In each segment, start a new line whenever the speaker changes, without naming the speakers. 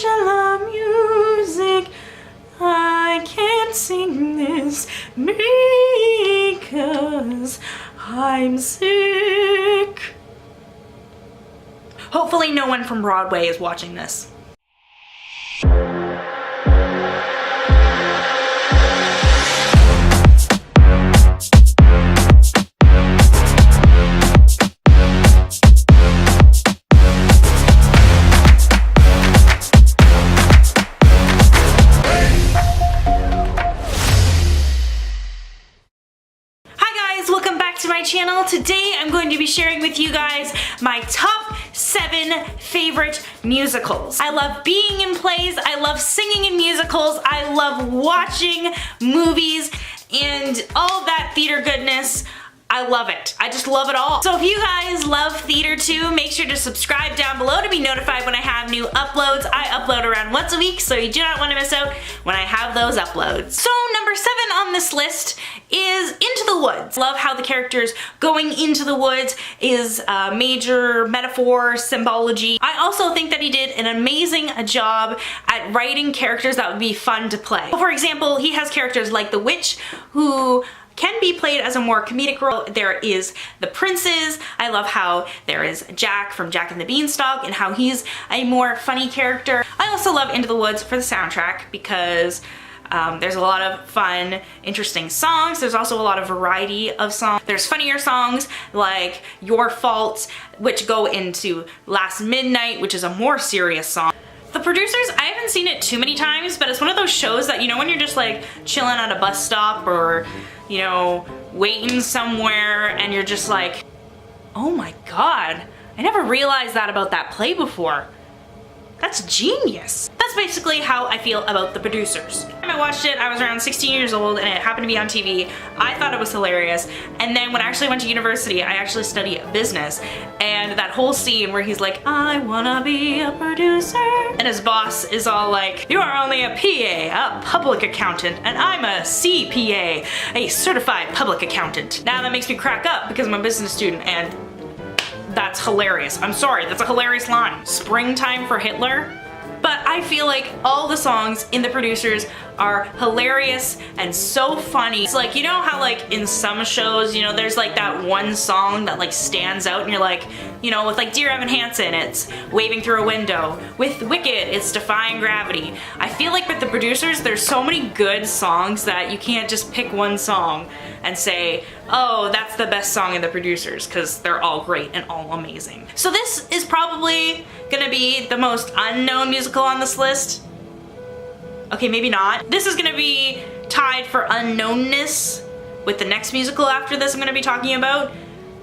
Angela music. I can't sing this because I'm sick. Hopefully no one from Broadway is watching this. Channel. Today I'm going to be sharing with you guys my top 7 favorite musicals. I love being in plays, I love singing in musicals, I love watching movies and all that theater goodness. I love it. I just love it all. So if you guys love theater too, make sure to subscribe down below to be notified when I have new uploads. I upload around once a week, so you do not want to miss out when I have those uploads. So number 7 on this list is Into the Woods. Love how the characters going into the woods is a major metaphor, symbology. I also think that he did an amazing job at writing characters that would be fun to play. For example, he has characters like the witch who can be played as a more comedic role. There is the princes. I love how there is Jack from Jack and the Beanstalk and how he's a more funny character. I also love Into the Woods for the soundtrack because there's a lot of fun, interesting songs. There's also a lot of variety of songs. There's funnier songs like Your Fault, which go into Last Midnight, which is a more serious song. The Producers, I haven't seen it too many times, but it's one of those shows that, you know, when you're just like chilling at a bus stop or, you know, waiting somewhere and you're just like, oh my god, I never realized that about that play before. That's genius. That's basically how I feel about The Producers. When I watched it, I was around 16 years old and it happened to be on TV. I thought it was hilarious. And then when I actually went to university, I actually studied business. And that whole scene where he's like, I wanna be a producer. And his boss is all like, you are only a PA, a public accountant, and I'm a CPA, a certified public accountant. Now that makes me crack up because I'm a business student and that's hilarious. I'm sorry, that's a hilarious line. Springtime for Hitler? But I feel like all the songs in The Producers are hilarious and so funny. It's like, you know how like in some shows, you know, there's like that one song that like stands out and you're like, you know, with like Dear Evan Hansen, it's Waving Through a Window. With Wicked, it's Defying Gravity. I feel like with The Producers, there's so many good songs that you can't just pick one song and say, oh, that's the best song in The Producers, because they're all great and all amazing. So this is probably gonna be the most unknown musical on this list. Okay, maybe not. This is gonna be tied for unknownness with the next musical after this I'm gonna be talking about.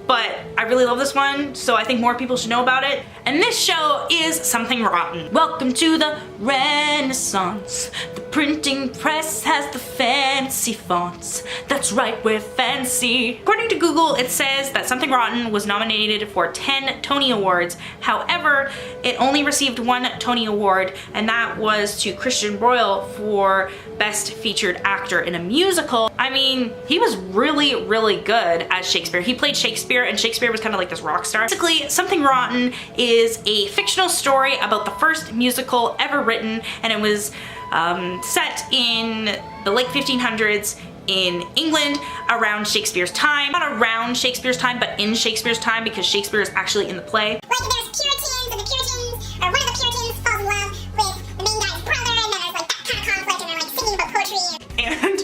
But I really love this one, so I think more people should know about it. And this show is Something Rotten. Welcome to the Renaissance. The printing press has the fancy fonts. That's right, we're fancy. According to Google, it says that Something Rotten was nominated for 10 Tony Awards. However, it only received 1 Tony Award, and that was to Christian Broyle for Best Featured Actor in a Musical. I mean, he was really, really good as Shakespeare. He played Shakespeare, and Shakespeare was kind of like this rock star. Basically, Something Rotten is a fictional story about the first musical ever written, and it was set in the late 1500s in England around Shakespeare's time. Not around Shakespeare's time, but in Shakespeare's time, because Shakespeare is actually in the play.
Like there's Puritans, and the Puritans, or one of the Puritans falls in love with the main guy's brother, and then there's like that kind of conflict, and they're like singing about poetry.
And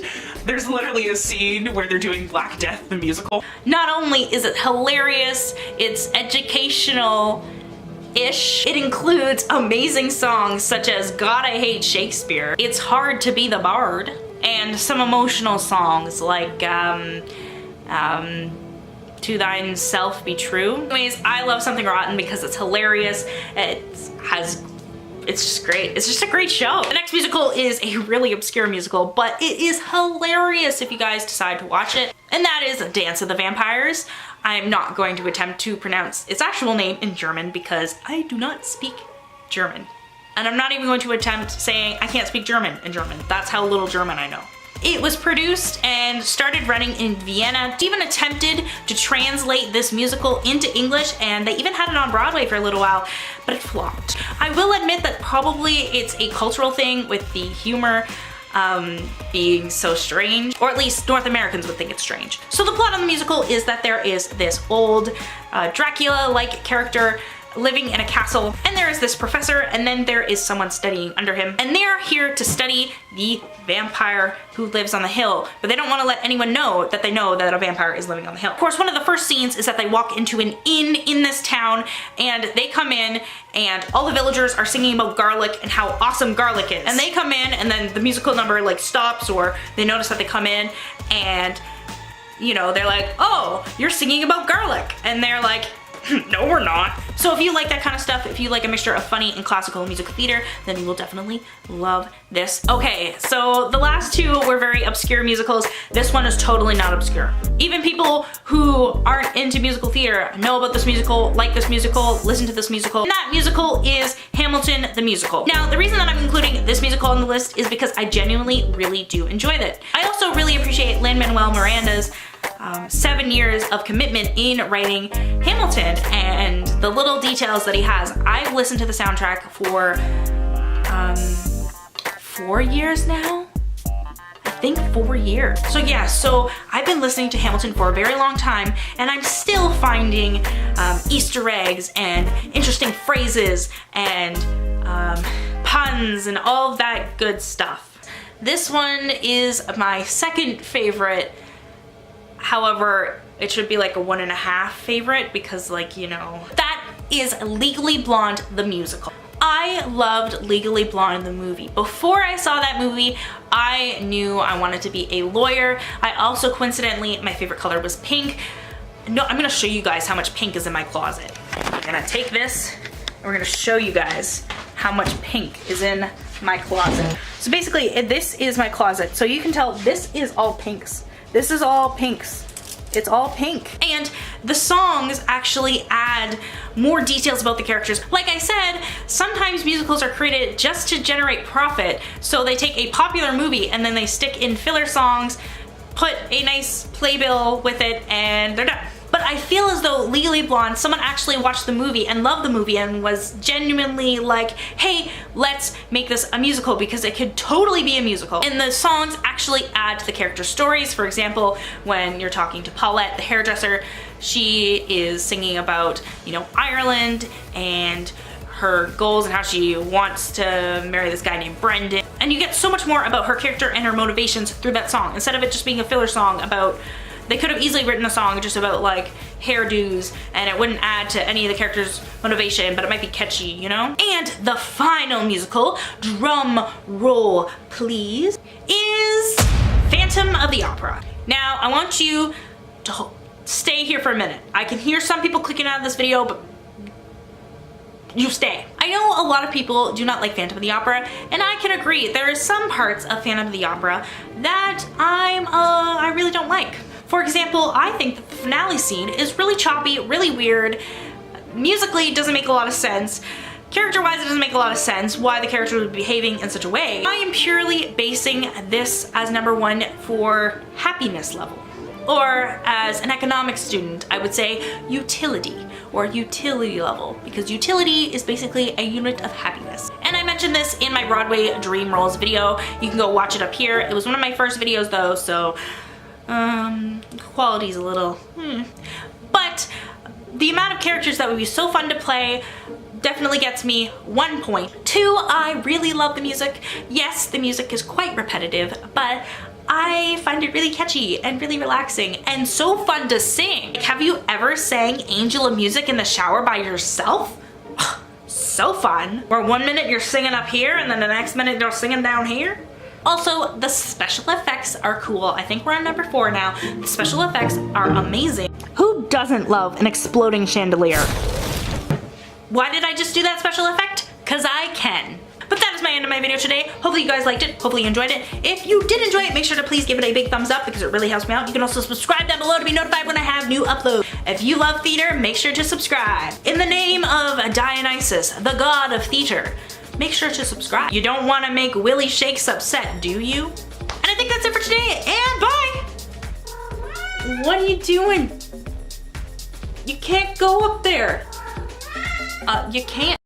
there's literally a scene where they're doing Black Death, the musical. Not only is it hilarious, it's educational, it includes amazing songs such as God I Hate Shakespeare, It's Hard to Be the Bard, and some emotional songs like To Thine Self Be True. Anyways, I love Something Rotten because it's hilarious, it's just great. It's just a great show. The next musical is a really obscure musical, but it is hilarious if you guys decide to watch it, and that is Dance of the Vampires. I'm not going to attempt to pronounce its actual name in German because I do not speak German. And I'm not even going to attempt saying I can't speak German in German. That's how little German I know. It was produced and started running in Vienna. Even attempted to translate this musical into English, and they even had it on Broadway for a little while, but it flopped. I will admit that probably it's a cultural thing with the humor being so strange, or at least North Americans would think it's strange. So the plot of the musical is that there is this old Dracula-like character living in a castle, and there is this professor, and then there is someone studying under him, and they're here to study the vampire who lives on the hill, but they don't want to let anyone know that they know that a vampire is living on the hill. Of course, one of the first scenes is that they walk into an inn in this town, and they come in, and all the villagers are singing about garlic and how awesome garlic is. And they come in, and then the musical number like stops, or they notice that they come in, and you know, they're like, oh, you're singing about garlic, and they're like, no, we're not. So if you like that kind of stuff, if you like a mixture of funny and classical musical theater, then you will definitely love this. Okay, so the last two were very obscure musicals. This one is totally not obscure. Even people who aren't into musical theater know about this musical, like this musical, listen to this musical. And that musical is Hamilton the Musical. Now, the reason that I'm including this musical on the list is because I genuinely really do enjoy it. I also really appreciate Lin-Manuel Miranda's 7 years of commitment in writing Hamilton and the little details that he has. I've listened to the soundtrack for 4 years now. I think 4 years. So yeah, so I've been listening to Hamilton for a very long time, and I'm still finding Easter eggs and interesting phrases and puns and all of that good stuff. This one is my second favorite. However, it should be like a 1.5 favorite because, like, you know, that is Legally Blonde the musical. I loved Legally Blonde the movie. Before I saw that movie, I knew I wanted to be a lawyer. I also, coincidentally, my favorite color was pink. No, I'm gonna show you guys how much pink is in my closet. I'm gonna take this and we're gonna show you guys how much pink is in my closet. So basically, this is my closet. So you can tell this is all pinks. This is all pinks. It's all pink. And the songs actually add more details about the characters. Like I said, sometimes musicals are created just to generate profit. So they take a popular movie and then they stick in filler songs, put a nice playbill with it, and they're done. But I feel as though Legally Blonde, someone actually watched the movie and loved the movie and was genuinely like, hey, let's make this a musical because it could totally be a musical. And the songs actually add to the character stories. For example, when you're talking to Paulette, the hairdresser, she is singing about, you know, Ireland and her goals and how she wants to marry this guy named Brendan. And you get so much more about her character and her motivations through that song, instead of it just being a filler song about, they could have easily written a song just about like hairdos and it wouldn't add to any of the characters' motivation, but it might be catchy, you know? And the final musical, drum roll please, is Phantom of the Opera. Now, I want you to stay here for a minute. I can hear some people clicking out of this video, but you stay. I know a lot of people do not like Phantom of the Opera, and I can agree. There are some parts of Phantom of the Opera that I really don't like. For example, I think that the finale scene is really choppy, really weird. Musically, it doesn't make a lot of sense. Character-wise, it doesn't make a lot of sense why the character would be behaving in such a way. I am purely basing this as #1 for happiness level. Or as an economics student, I would say utility or utility level, because utility is basically a unit of happiness. And I mentioned this in my Broadway Dream Rolls video. You can go watch it up here. It was one of my first videos though, so quality's a little But the amount of characters that would be so fun to play definitely gets me 1 point. 2, I really love the music. Yes, the music is quite repetitive, but I find it really catchy and really relaxing and so fun to sing. Have you ever sang Angel of Music in the shower by yourself? So fun. Where 1 minute you're singing up here and then the next minute you're singing down here. Also, the special effects are cool. I think we're on #4 now. The special effects are amazing. Who doesn't love an exploding chandelier? Why did I just do that special effect? 'Cause I can. But that is my end of my video today. Hopefully you guys liked it. Hopefully you enjoyed it. If you did enjoy it, make sure to please give it a big thumbs up because it really helps me out. You can also subscribe down below to be notified when I have new uploads. If you love theater, make sure to subscribe. In the name of Dionysus, the god of theater, make sure to subscribe. You don't want to make Willie Shakes upset, do you? And I think think that's it for today, and bye! What are you doing? You can't go up there. You can't.